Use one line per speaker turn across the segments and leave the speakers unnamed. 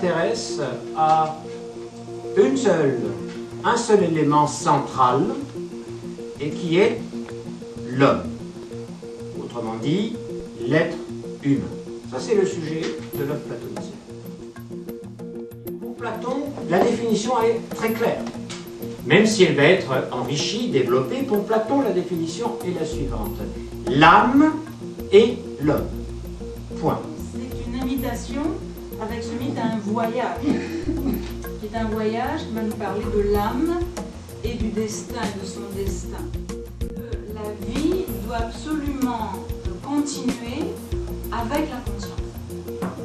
s'intéresse à un seul élément central, et qui est l'homme. Autrement dit, l'être humain. Ça, c'est le sujet de l'œuvre platonicienne. Pour Platon, la définition est très claire. Même si elle va être enrichie, développée, pour Platon, la définition est la suivante. L'âme et l'homme. Point.
C'est une invitation avec ce mythe à un voyage. Qui est un voyage qui va nous parler de l'âme et du destin et de son destin. La vie doit absolument continuer avec la conscience.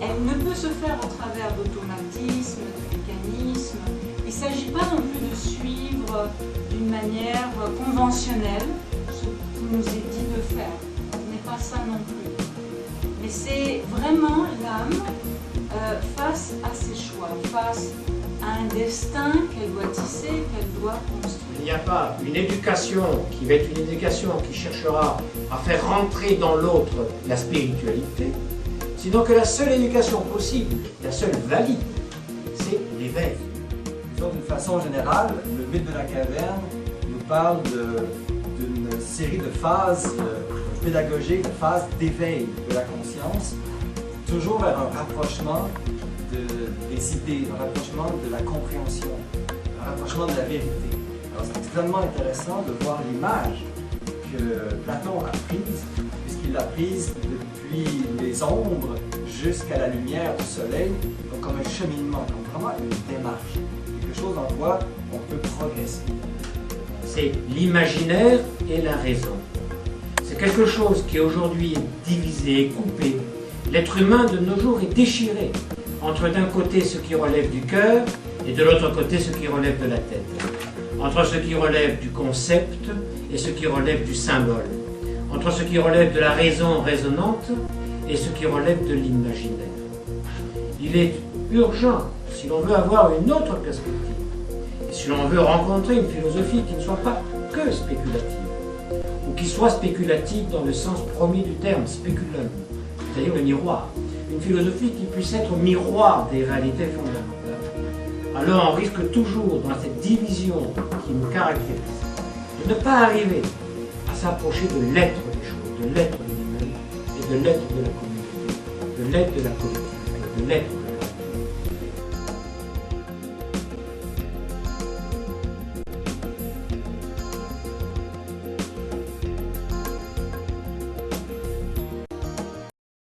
Elle ne peut se faire au travers d'automatismes, de mécanismes. Il ne s'agit pas non plus de suivre d'une manière conventionnelle ce qui nous est dit de faire. Ce n'est pas ça non plus. Mais c'est vraiment l'âme face à ses choix, face à un destin qu'elle doit tisser, qu'elle doit construire.
Il n'y a pas une éducation qui va être une éducation qui cherchera à faire rentrer dans l'autre la spiritualité, sinon que la seule éducation possible, la seule valide, c'est l'éveil.
D'une façon générale, le mythe de la caverne nous parle d'une série de phases pédagogiques, de phases d'éveil de la conscience, toujours vers un rapprochement des idées, un rapprochement de la compréhension, un rapprochement de la vérité. Alors c'est extrêmement intéressant de voir l'image que Platon a prise, puisqu'il l'a prise depuis les ombres jusqu'à la lumière du soleil, donc comme un cheminement, comme vraiment une démarche, quelque chose en quoi on peut progresser.
C'est l'imaginaire et la raison. C'est quelque chose qui aujourd'hui est divisé, coupé. L'être humain de nos jours est déchiré entre d'un côté ce qui relève du cœur et de l'autre côté ce qui relève de la tête. Entre ce qui relève du concept et ce qui relève du symbole. Entre ce qui relève de la raison raisonnante et ce qui relève de l'imaginaire. Il est urgent, si l'on veut avoir une autre perspective, et si l'on veut rencontrer une philosophie qui ne soit pas que spéculative, ou qui soit spéculative dans le sens premier du terme, speculum, c'est-à-dire le miroir, une philosophie qui puisse être miroir des réalités fondamentales. Alors on risque toujours, dans cette division qui nous caractérise, de ne pas arriver à s'approcher de l'être des choses, de l'être de l'humain, et de l'être de la communauté, de l'être de la collectivité, de l'être